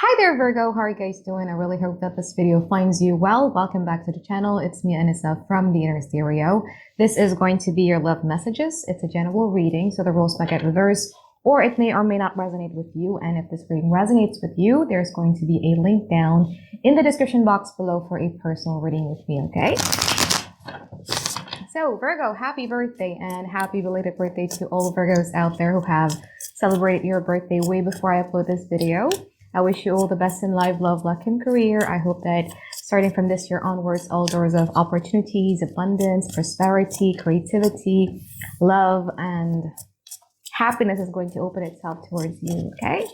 Hi there, Virgo. How are you guys doing? I really hope that this video finds you well. Welcome back to the channel. It's me, Anisa, from the Inner Stereo. This is going to be your love messages. It's a general reading, so the rules might get reversed, or it may or may not resonate with you. And if this reading resonates with you, there's going to be a link down in the description box below for a personal reading with me, okay? So, Virgo, happy birthday and happy belated birthday to all Virgos out there who have celebrated your birthday way before I upload this video. I wish you all the best in life, love, luck, and career. I hope that starting from this year onwards, all doors of opportunities, abundance, prosperity, creativity, love, and happiness is going to open itself towards you, okay?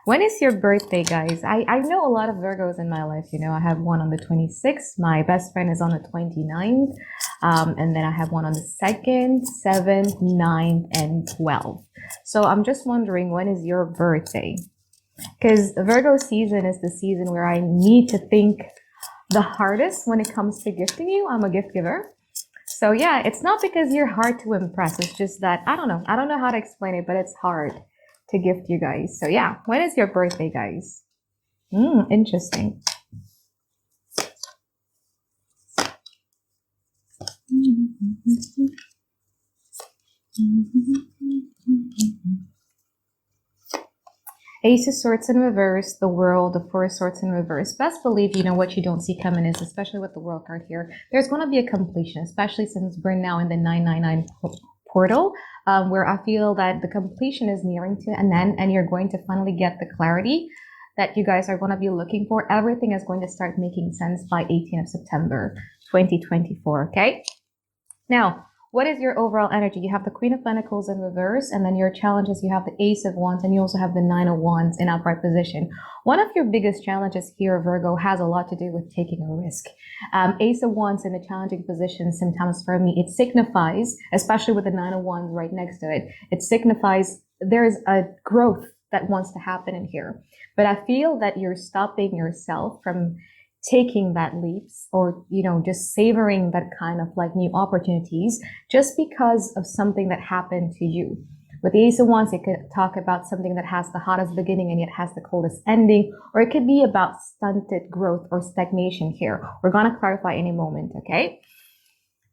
When is your birthday, guys? I know a lot of Virgos in my life. You know, I have one on the 26th. My best friend is on the 29th. And then I have one on the 2nd, 7th, 9th, and 12th. So I'm just wondering, when is your birthday? Because Virgo season is the season where I need to think the hardest when it comes to gifting you. I'm a gift giver. So yeah, it's not because you're hard to impress. It's just that, I don't know how to explain it, but it's hard to gift you guys. So yeah, when is your birthday, guys? Interesting. Ace of Swords in reverse, the World, the Four of Swords in reverse. Best believe you know what you don't see coming is, especially with the World card here, there's going to be a completion, especially since we're now in the 999 portal, where I feel that the completion is nearing to an end and you're going to finally get the clarity that you guys are going to be looking for. Everything is going to start making sense by 18th of September 2024, okay? Now, what is your overall energy? You have the Queen of Pentacles in reverse, and then your challenges, you have the Ace of Wands, and you also have the Nine of Wands in upright position. One of your biggest challenges here, Virgo, has a lot to do with taking a risk. Ace of Wands in a challenging position, sometimes for me, it signifies, especially with the Nine of Wands right next to it, it signifies there's a growth that wants to happen in here. But I feel that you're stopping yourself from taking that leaps, or just savoring that kind of like new opportunities just because of something that happened to you. With the Ace of Wands, it could talk about something that has the hottest beginning and yet has the coldest ending, or it could be about stunted growth or stagnation here. We're going to clarify any moment, okay?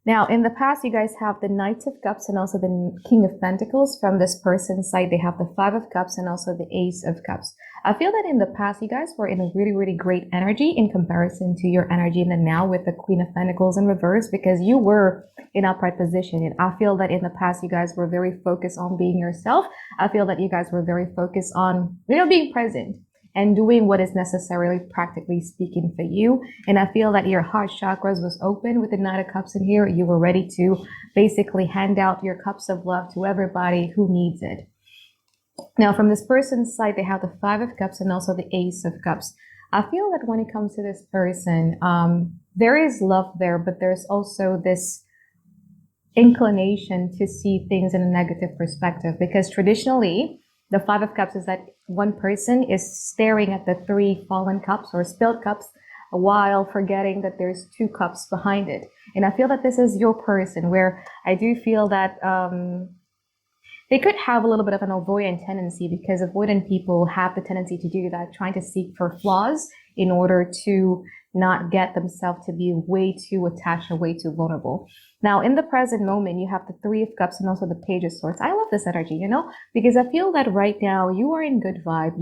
Now, in the past, you guys have the Knight of Cups and also the King of Pentacles. From this person's side, they have the Five of Cups and also the Ace of Cups. I feel that in the past, you guys were in a really, really great energy in comparison to your energy in the now with the Queen of Pentacles in reverse, because you were in upright position. And I feel that in the past, you guys were very focused on being yourself. I feel that you guys were very focused on, being present and doing what is necessarily, practically speaking, for you. And I feel that your heart chakras was open with the Knight of Cups in here. You were ready to basically hand out your cups of love to everybody who needs it. Now, from this person's side, they have the Five of Cups and also the Ace of Cups. I feel that when it comes to this person, there is love there, but there's also this inclination to see things in a negative perspective, because traditionally, the Five of Cups is that one person is staring at the three fallen cups or spilled cups while forgetting that there's two cups behind it. And I feel that this is your person, where I do feel that they could have a little bit of an avoidant tendency, because avoidant people have the tendency to do that, trying to seek for flaws in order to not get themselves to be way too attached or way too vulnerable. Now, in the present moment, you have the Three of Cups and also the Page of Swords. I love this energy, because I feel that right now you are in good vibe.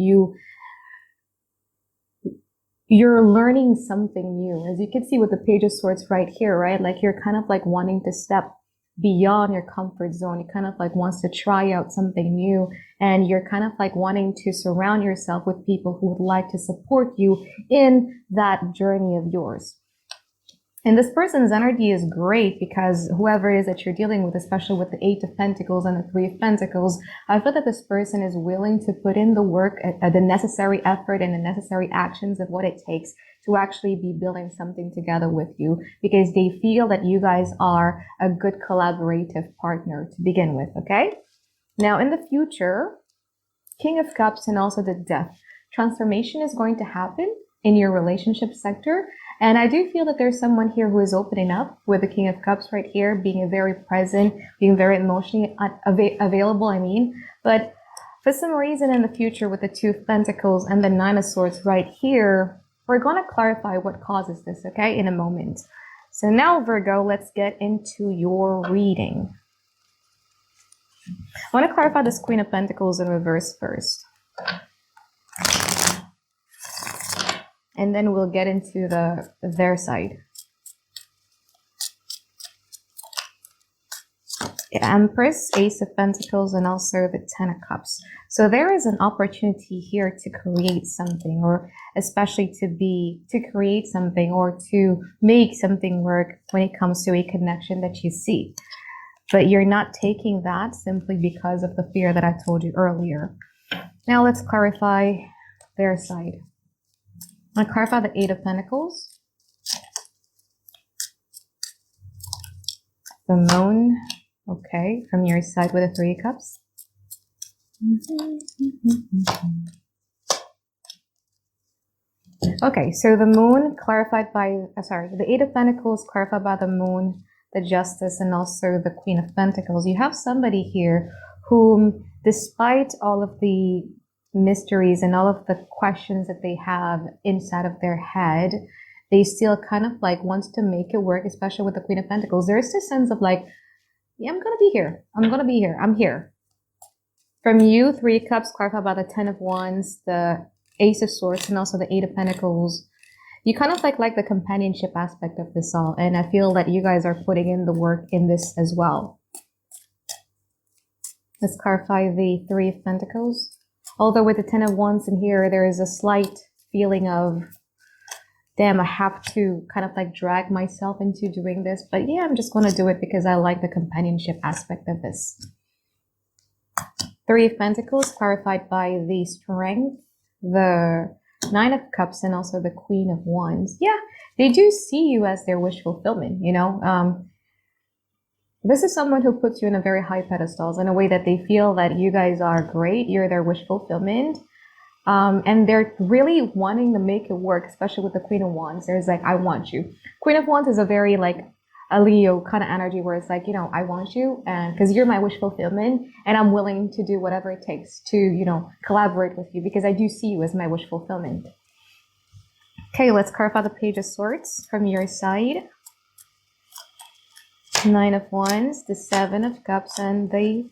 You're learning something new. As you can see with the Page of Swords right here, right? Like you're kind of like wanting to step beyond your comfort zone. You kind of like wants to try out something new, and you're kind of like wanting to surround yourself with people who would like to support you in that journey of yours. And this person's energy is great, because whoever it is that you're dealing with, especially with the Eight of Pentacles and the Three of Pentacles, I feel that this person is willing to put in the work, the necessary effort and the necessary actions of what it takes to actually be building something together with you, because they feel that you guys are a good collaborative partner to begin with, okay? Now, in the future, King of Cups and also the Death. Transformation is going to happen in your relationship sector. And I do feel that there's someone here who is opening up with the King of Cups right here, being very present, being very emotionally available, but For some reason in the future with the Two of Pentacles and the Nine of Swords right here, we're going to clarify what causes this, okay, in a moment. So now, Virgo, let's get into your reading. I want to clarify this Queen of Pentacles in reverse first. And then we'll get into their side. Empress, Ace of Pentacles, and also the Ten of Cups. So there is an opportunity here to create something, or especially to create something or to make something work when it comes to a connection that you see. But you're not taking that simply because of the fear that I told you earlier. Now let's clarify their side. I'm going to clarify the Eight of Pentacles, the Moon. Okay, from your side with the Three of Cups. Okay, so the Moon clarified by, the Eight of Pentacles clarified by the Moon, the Justice, and also the Queen of Pentacles. You have somebody here whom, despite all of the mysteries and all of the questions that they have inside of their head, they still kind of like wants to make it work, especially with the Queen of Pentacles. There's this sense of like, yeah, I'm going to be here. I'm going to be here. I'm here. From you, Three of Cups, clarified by the Ten of Wands, the Ace of Swords, and also the Eight of Pentacles. You kind of like the companionship aspect of this all. And I feel that you guys are putting in the work in this as well. Let's clarify the Three of Pentacles. Although with the Ten of Wands in here, there is a slight feeling of, damn, I have to kind of like drag myself into doing this. But yeah, I'm just going to do it because I like the companionship aspect of this. Three of Pentacles clarified by the Strength, the Nine of Cups, and also the Queen of Wands. Yeah, they do see you as their wish fulfillment, you know. This is someone who puts you in a very high pedestal in a way that they feel that you guys are great. You're their wish fulfillment. And they're really wanting to make it work, especially with the Queen of Wands. There's like, I want you. Queen of Wands is a very like a Leo kind of energy where it's like, you know, I want you and because you're my wish fulfillment and I'm willing to do whatever it takes to, you know, collaborate with you because I do see you as my wish fulfillment. Okay, let's clarify the Page of Swords from your side. Nine of Wands, the Seven of Cups, and the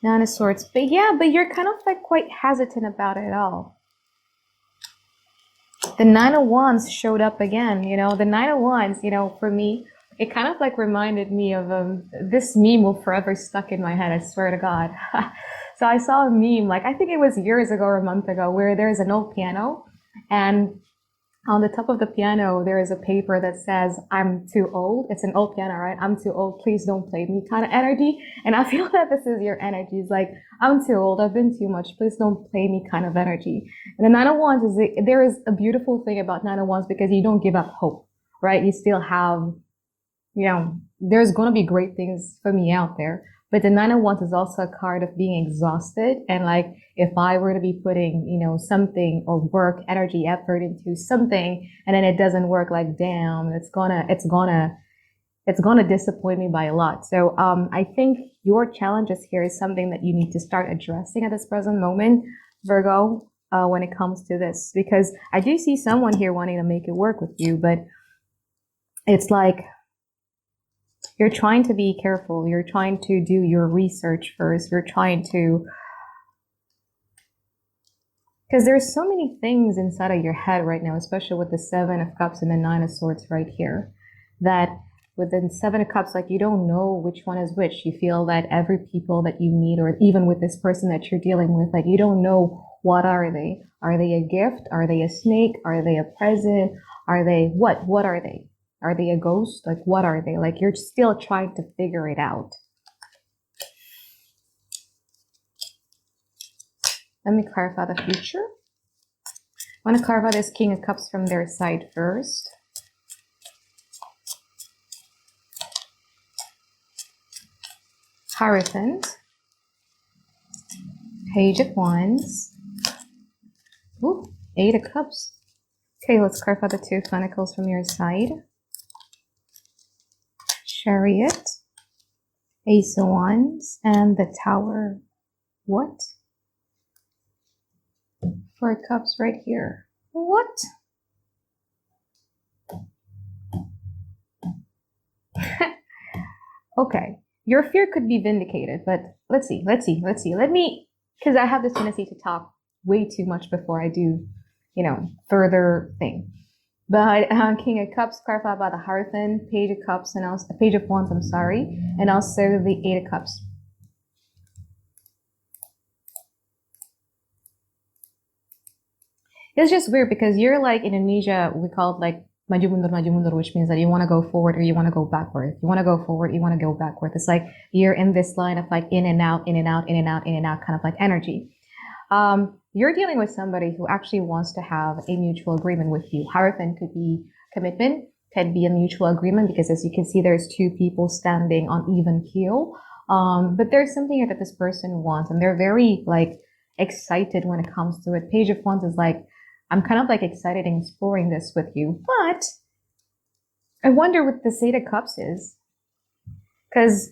Nine of Swords. But yeah, but you're kind of like quite hesitant about it all. The Nine of Wands showed up again, you know. The Nine of Wands, you know, for me, it kind of like reminded me of this meme will forever stuck in my head, I swear to God. So I saw a meme, like I think it was years ago or a month ago, where there's an old piano and on the top of the piano, there is a paper that says, I'm too old. It's an old piano, right? I'm too old. Please don't play me kind of energy. And I feel that this is your energy. It's like, I'm too old. I've been too much. Please don't play me kind of energy. And the Nine of Wands is, there is a beautiful thing about Nine of Wands because you don't give up hope, right? You still have, you know, there's going to be great things for me out there. But the Nine of Wands is also a card of being exhausted. And like, if I were to be putting, you know, something or work, energy, effort into something, and then it doesn't work, like, damn, it's gonna disappoint me by a lot. So, I think your challenges here is something that you need to start addressing at this present moment, Virgo, when it comes to this, because I do see someone here wanting to make it work with you, but it's like, you're trying to be careful. You're trying to do your research first. You're trying to, because there's so many things inside of your head right now, especially with the Seven of Cups and the Nine of Swords right here, that with the Seven of Cups, like you don't know which one is which. You feel that every people that you meet, or even with this person that you're dealing with, like you don't know what are they? Are they a gift? Are they a snake? Are they a present? Are they what? What are they? Are they a ghost? Like, what are they? Like, you're still trying to figure it out. Let me clarify the future. I want to clarify this King of Cups from their side first. Hierophant. Page of Wands. Ooh, Eight of Cups. Okay, let's clarify the Two of Pentacles from your side. Chariot, Ace of Wands, and the Tower. What? Four of Cups right here. What? Okay. Your fear could be vindicated, but let's see. Because I have this tendency to talk way too much before I do, further thing. But King of Cups, clarified by the Hierophant, Page of Cups, and also Page of Wands, and also the Eight of Cups. It's just weird because you're like in Indonesia, we call it like maju mundur, which means that you want to go forward or you want to go backward. You want to go forward, you want to go backward. It's like you're in this line of like in and out, in and out, in and out, in and out, kind of like energy. You're dealing with somebody who actually wants to have a mutual agreement with you. Hierophant could be commitment, could be a mutual agreement, because as you can see, there's two people standing on even keel. But there's something here that this person wants, and they're very like excited when it comes to it. Page of Wands is like, I'm kind of like excited in exploring this with you, but I wonder what the Eight of Cups is. Because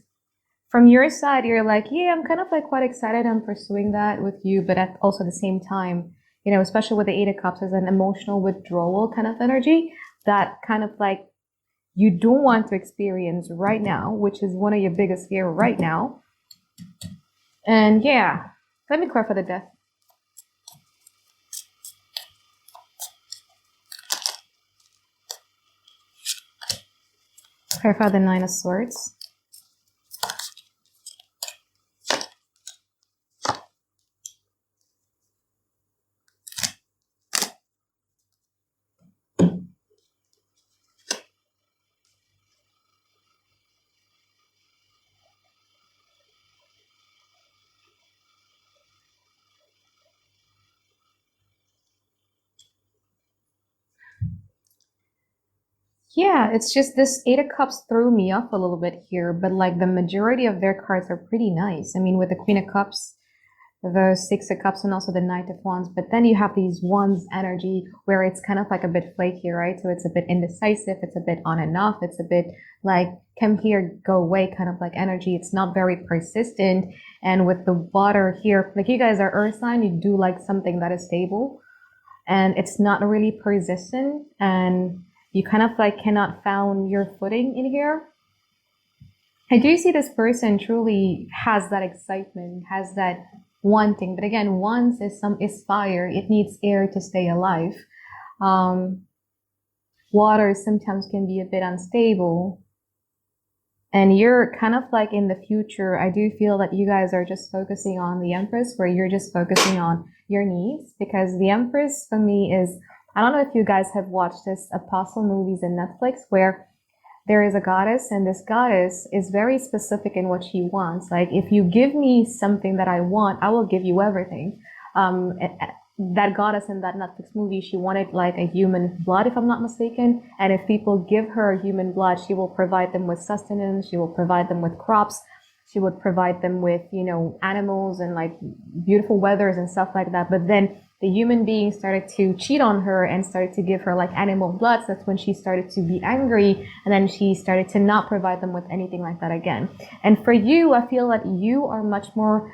from your side, you're like, yeah, I'm kind of like quite excited. I'm pursuing that with you, but at also the same time, especially with the Eight of Cups as an emotional withdrawal kind of energy that kind of like you don't want to experience right now, which is one of your biggest fear right now. And yeah, let me clarify the Death. Clarify the Nine of Swords. Yeah, it's just this Eight of Cups threw me off a little bit here, but like the majority of their cards are pretty nice. I mean, with the Queen of Cups, the Six of Cups, and also the Knight of Wands, but then you have these Wands energy where it's kind of like a bit flaky, right? So it's a bit indecisive, it's a bit on and off, it's a bit like come here, go away kind of like energy. It's not very persistent. And with the water here, like you guys are earth sign, you do like something that is stable, and it's not really persistent, and you kind of like cannot found your footing in here. I do see this person truly has that excitement, has that wanting, but again, wands is fire. It needs air to stay alive. Water sometimes can be a bit unstable, and you're kind of like in the future. I do feel that you guys are just focusing on the Empress, where you're just focusing on your needs, because the Empress for me is, I don't know if you guys have watched this Apostle movies in Netflix, where there is a goddess, and this goddess is very specific in what she wants. Like, if you give me something that I want, I will give you everything. That goddess in that Netflix movie, she wanted like a human blood, if I'm not mistaken. And if people give her human blood, she will provide them with sustenance. She will provide them with crops. She would provide them with, animals and like beautiful weathers and stuff like that. But then the human being started to cheat on her and started to give her like animal blood. So that's when she started to be angry, and then she started to not provide them with anything like that again. And for you, I feel that you are much more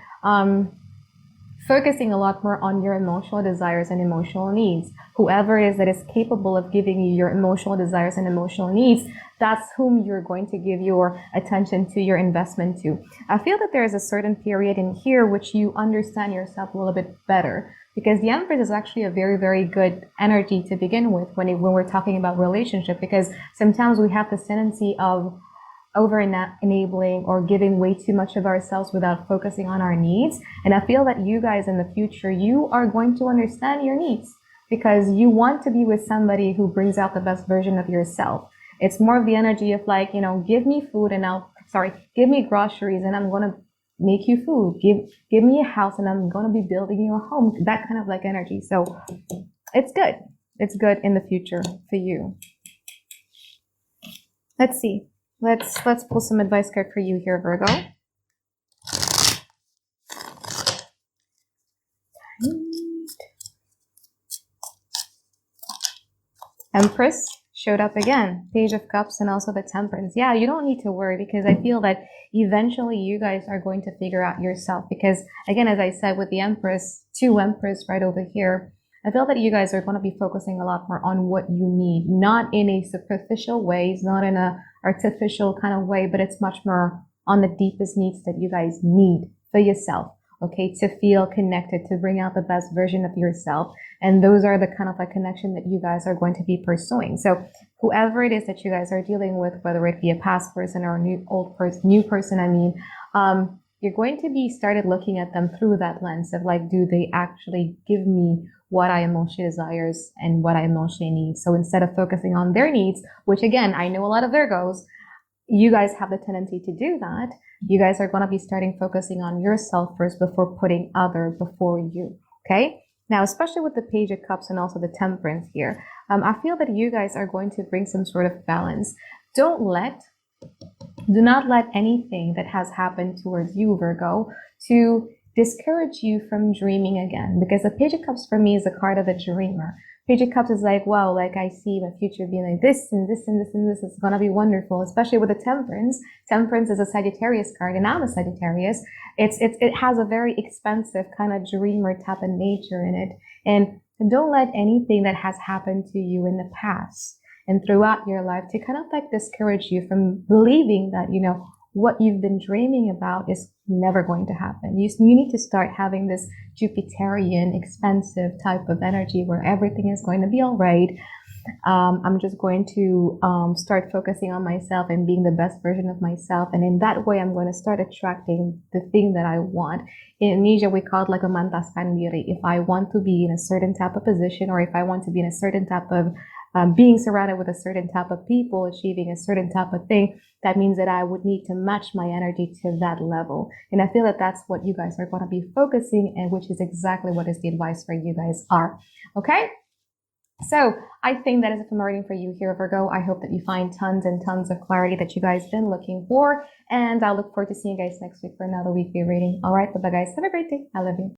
focusing a lot more on your emotional desires and emotional needs. Whoever it is that is capable of giving you your emotional desires and emotional needs, that's whom you're going to give your attention to, your investment to. I feel that there is a certain period in here which you understand yourself a little bit better, because the Empress is actually a very, very good energy to begin with when we're talking about relationship, because sometimes we have this tendency of over-enabling or giving way too much of ourselves without focusing on our needs. And I feel that you guys in the future, you are going to understand your needs, because you want to be with somebody who brings out the best version of yourself. It's more of the energy of like, give me food and give me groceries and I'm going to make you food. Give me a house and I'm going to be building you a home. That kind of like energy. So it's good. It's good in the future for you. Let's see. Let's pull some advice card for you here, Virgo. Empress showed up again. Page of Cups and also the Temperance. Yeah, you don't need to worry, because I feel that eventually you guys are going to figure out yourself. Because again, as I said, with the Empress, two Empress right over here, I feel that you guys are going to be focusing a lot more on what you need, not in a superficial way, it's not in a artificial kind of way, but it's much more on the deepest needs that you guys need for yourself. Okay, to feel connected, to bring out the best version of yourself. And those are the kind of like connection that you guys are going to be pursuing. So whoever it is that you guys are dealing with, whether it be a past person or a new person, I mean, you're going to be started looking at them through that lens of like, do they actually give me what I emotionally desires and what I emotionally need? So instead of focusing on their needs, which again, I know a lot of Virgos, you guys have the tendency to do that. You guys are going to be starting focusing on yourself first before putting other before you. Okay. Now, especially with the Page of Cups and also the Temperance here, I feel that you guys are going to bring some sort of balance. Do not let anything that has happened towards you, Virgo, to discourage you from dreaming again. Because the Page of Cups for me is a card of a dreamer. Page of Cups is like, wow, like I see my future being like this and this and this and this. It's going to be wonderful, especially with the Temperance. Temperance is a Sagittarius card, and I'm a Sagittarius. It has a very expensive kind of dreamer type of nature in it. And don't let anything that has happened to you in the past and throughout your life to kind of like discourage you from believing that, you know, what you've been dreaming about is never going to happen. You need to start having this Jupiterian, expensive type of energy where everything is going to be all right. I'm just going to start focusing on myself and being the best version of myself. And in that way, I'm going to start attracting the thing that I want. In Indonesia, we call it like a mantas pandiri. If I want to be in a certain type of position, or if I want to be in a certain type of being surrounded with a certain type of people, achieving a certain type of thing, that means that I would need to match my energy to that level. And I feel that that's what you guys are going to be focusing, and which is exactly what is the advice for you guys are. Okay? So I think that is it for my reading for you here, Virgo. I hope that you find tons and tons of clarity that you guys been looking for. And I'll look forward to seeing you guys next week for another weekly reading. All right, bye-bye guys. Have a great day. I love you.